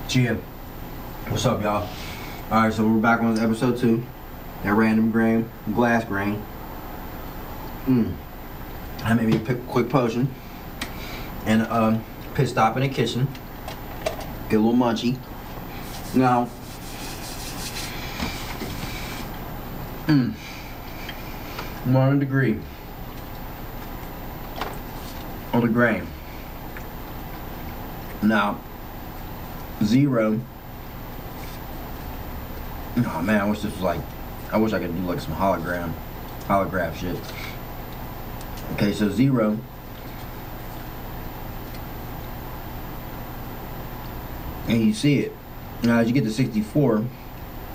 Chia. What's up, y'all? Alright, so we're back on episode 2. That random grain, glass grain. I made me a quick potion. And pit stop in the kitchen. Get a little munchy. Now, 1 degree on the grain. Now, 0. Oh man, I wish this was like, I wish I could do like some holograph shit. Okay, so 0. And you see it. Now as you get to 64,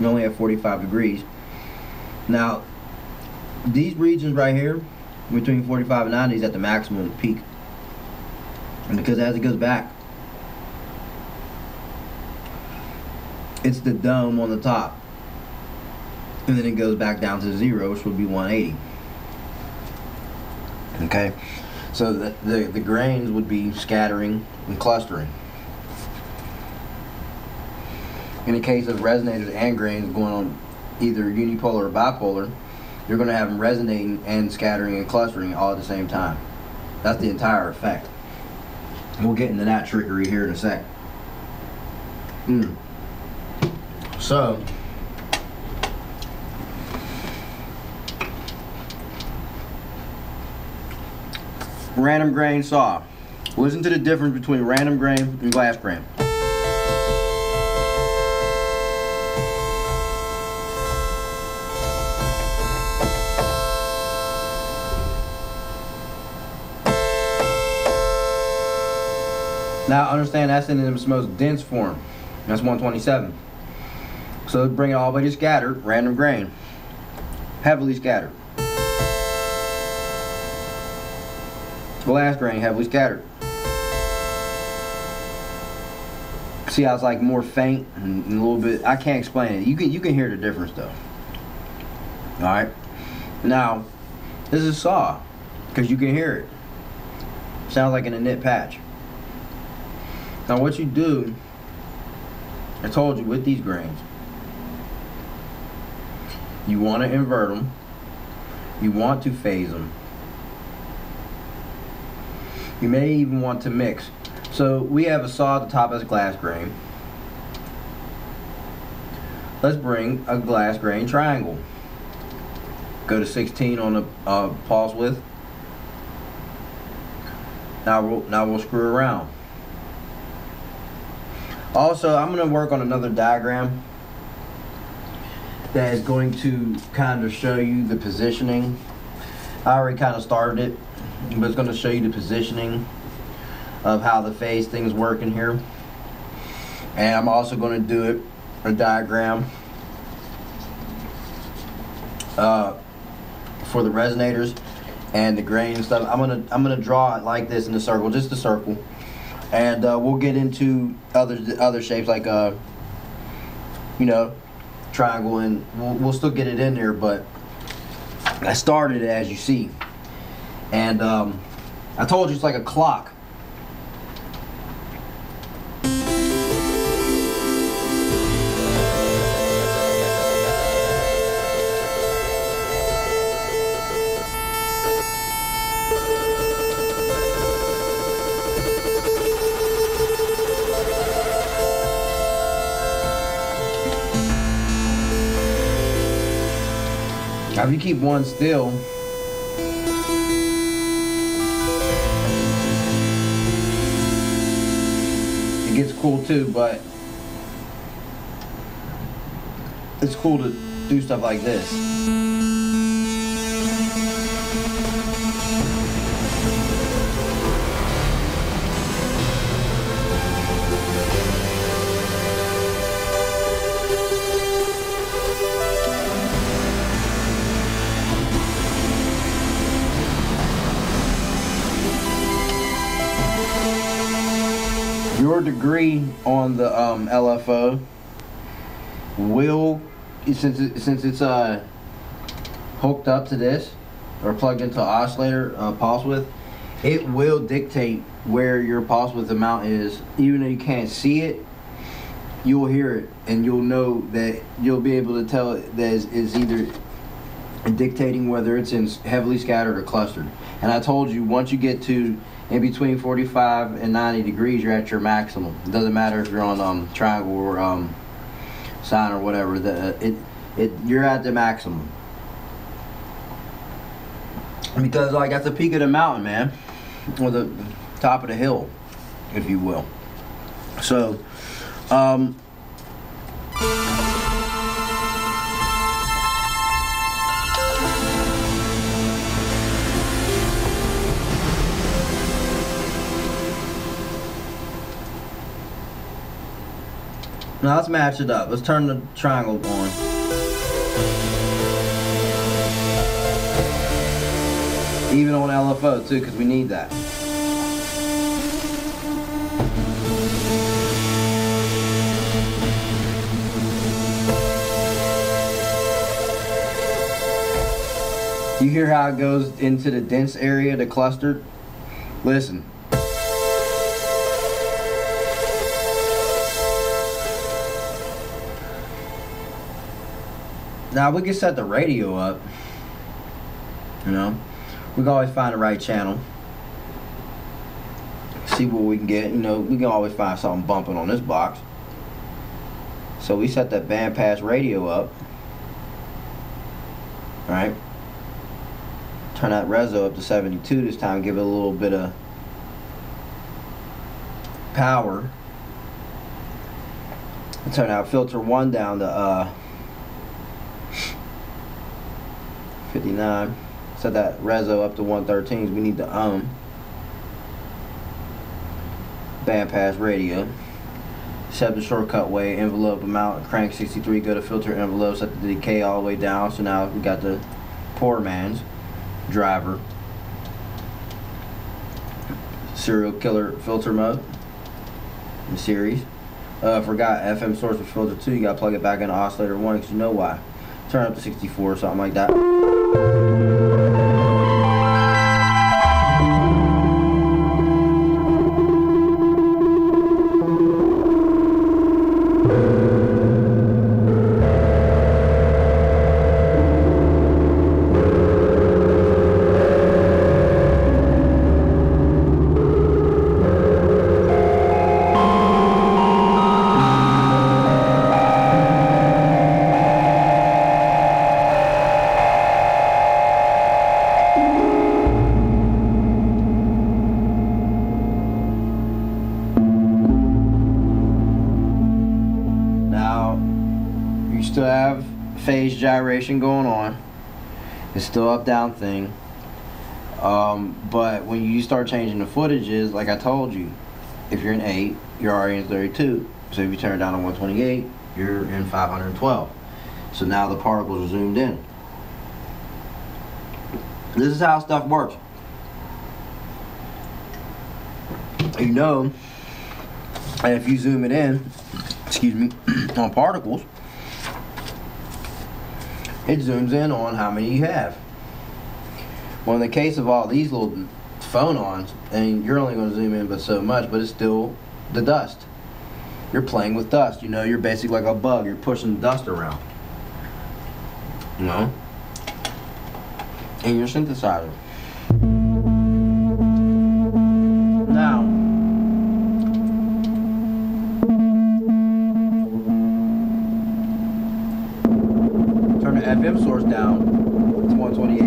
you only have 45 degrees. Now, these regions right here, between 45 and 90 is at the maximum peak. And because as it goes back, it's the dome on the top. And then it goes back down to 0, which would be 180. Okay? So the grains would be scattering and clustering. In the case of resonators and grains going on either unipolar or bipolar, you're going to have them resonating and scattering and clustering all at the same time. That's the entire effect. And we'll get into that trickery here in a sec. So, random grain saw. Listen to the difference between random grain and glass grain. Now understand that's in its most dense form. That's 127. So bring it all the way to scattered, random grain. Heavily scattered. Glass grain, heavily scattered. See how it's like more faint and a little bit, I can't explain it. You can hear the difference though. Alright. Now, this is saw, because you can hear it. Sounds like in a knit patch. Now what you do, I told you with these grains, you want to invert them, you want to phase them, you may even want to mix. So we have a saw at the top as a glass grain. Let's bring a glass grain triangle. Go to 16 on the pulse width. Now we'll screw around. Also, I'm going to work on another diagram that is going to kind of show you the positioning. I already kind of started it, but it's going to show you the positioning of how the phase things work in here. And I'm also going to do a diagram for the resonators and the grain and stuff. I'm gonna draw it like this in a circle, just a circle. And we'll get into other shapes like you know, triangle, and we'll still get it in there. But I started it as you see, and I told you it's like a clock. Now if you keep one still, it gets cool too, but it's cool to do stuff like this. Your degree on the LFO will, since it's hooked up to this or plugged into oscillator pulse width, it will dictate where your pulse width amount is. Even though you can't see it, you'll hear it, and you'll know that you'll be able to tell that is either dictating whether it's in heavily scattered or clustered. And I told you, once you get to in between 45 and 90 degrees, you're at your maximum. It doesn't matter if you're on triangle or sine or whatever. You're at the maximum, because like at the peak of the mountain, man, or the top of the hill, if you will. So now let's match it up. Let's turn the triangle on. Even on LFO too, because we need that. You hear how it goes into the dense area, the clustered? Listen. Now we can set the radio up, you know. We can always find the right channel. See what we can get, you know. We can always find something bumping on this box. So we set that bandpass radio up. Alright. Turn that reso up to 72 this time, give it a little bit of power. Turn out filter 1 down to 59. Set that reso up to 113. We need the bandpass radio. Set the shortcut way, envelope amount, crank 63, go to filter envelope, set the decay all the way down. So now we got the poor man's driver serial killer filter mode in series. Forgot FM source with filter 2. You gotta plug it back into oscillator 1 because you know why. Turn up to 64 or something like that. Still have phase gyration going on. It's still up down thing, but when you start changing the footages, like I told you, if you're in 8, you're already in 32. So if you turn it down to 128, you're in 512. So now the particles are zoomed in. This is how stuff works. You know, and if you zoom it in, excuse me, on particles, it zooms in on how many you have. Well, in the case of all these little phonons, and you're only going to zoom in but so much, but it's still the dust. You're playing with dust. You know, you're basically like a bug. You're pushing dust around. You know? In your synthesizer. Now, turn the FM source down to 128.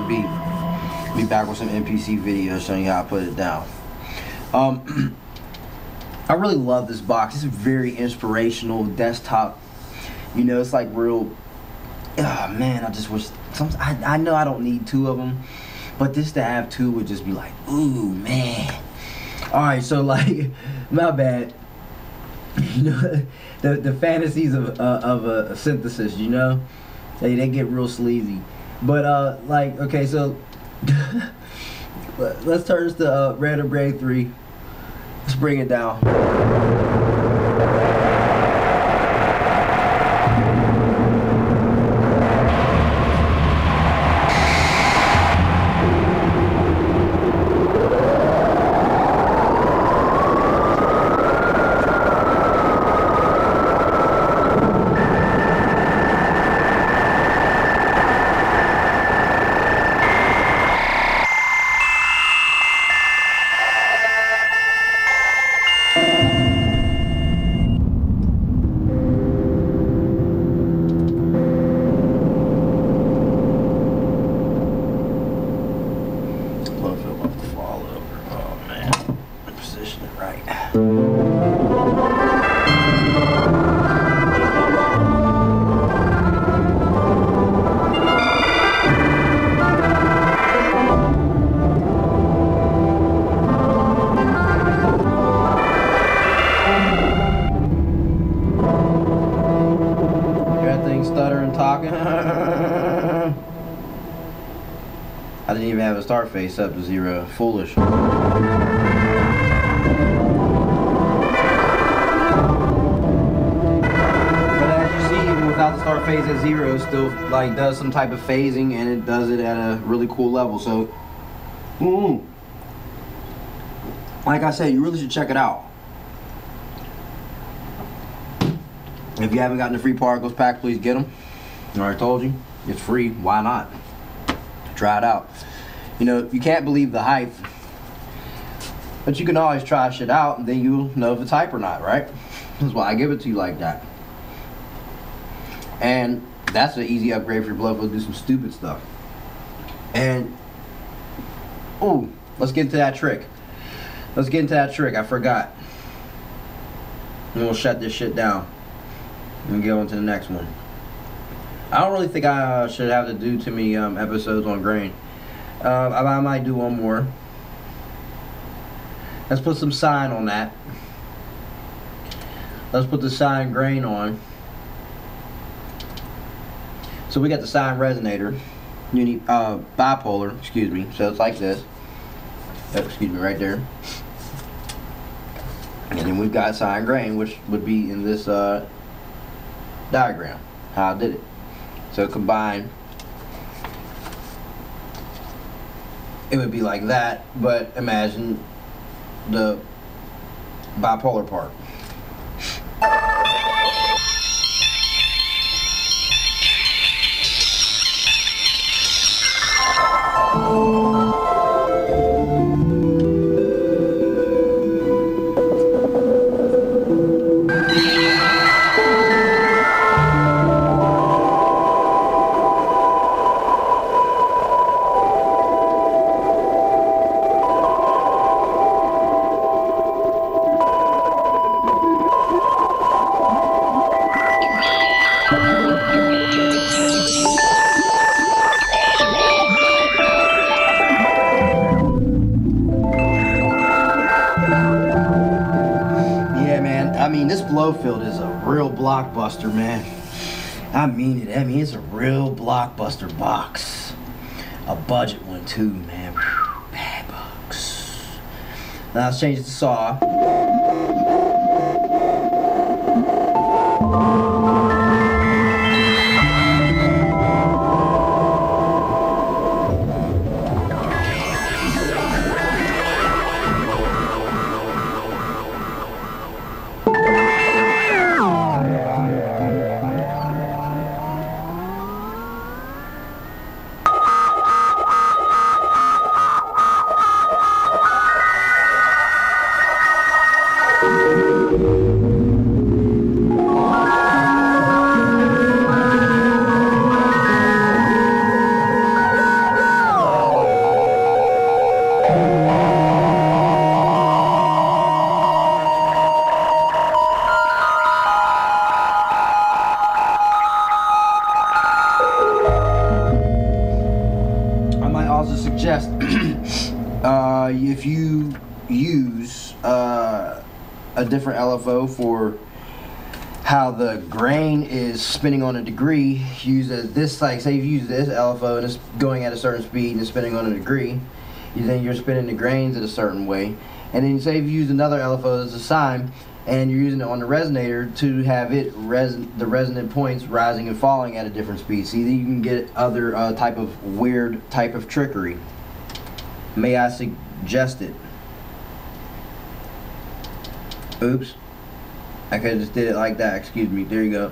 be back with some NPC videos showing you how I put it down. I really love this box. It's a very inspirational desktop. You know, it's like real. Oh man, I just wish. I know I don't need 2 of them, but just to have 2 would just be like, ooh man. All right, so like, my bad. You know, the fantasies of a synthesis. You know, they get real sleazy. But like, okay, so let's turn this to Random Brain 3. Let's bring it down. Blofeld about to fall over. Oh man, position it right. That thing stuttering, talking. I didn't even have a start face up to 0. Foolish. But as you see, even without the start phase at 0, it still like does some type of phasing, and it does it at a really cool level. So, like I said, you really should check it out. If you haven't gotten the free particles pack, please get them. I already told you, it's free. Why not? Try it out. You know, you can't believe the hype, but you can always try shit out, and then you'll know if it's hype or not, right? That's why I give it to you like that. And that's an easy upgrade for your Blofeld to do some stupid stuff. And oh, let's get into that trick. Let's get into that trick. I forgot. And we'll shut this shit down and go on to the next one. I don't really think I should have to do too many episodes on grain. I might do one more. Let's put some sign on that. Let's put the sign grain on. So we got the sign resonator. You need bipolar, excuse me. So it's like this. Oh, excuse me, right there. And then we've got sign grain, which would be in this diagram. How I did it. So combined, it would be like that, but imagine the bipolar part. I mean, this Blofeld is a real blockbuster, man. I mean it. I mean, it's a real blockbuster box. A budget one, too, man. Whew, bad box. Now, let's change it to saw. if you use a different LFO for how the grain is spinning on a degree, use this, like say you use this LFO and it's going at a certain speed and it's spinning on a degree, then you're spinning the grains in a certain way. And then say if you use another LFO as a sine and you're using it on the resonator to have it the resonant points rising and falling at a different speed. See, you can get other type of weird type of trickery. May I suggest it? Oops. I could have just did it like that. Excuse me. There you go.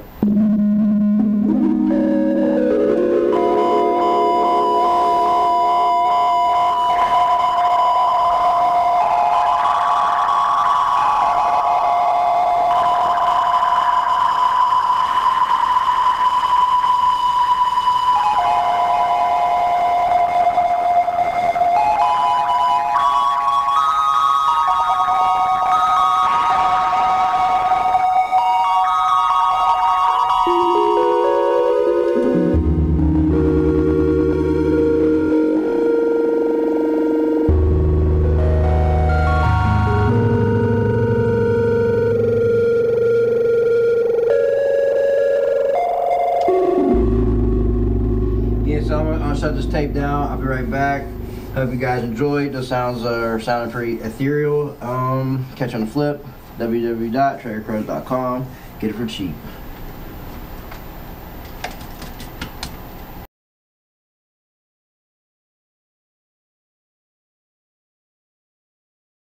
So I'm gonna shut this tape down. I'll be right back. Hope you guys enjoyed. Those sounds are sounding pretty ethereal. Catch you on the flip. www.tradercrows.com. Get it for cheap.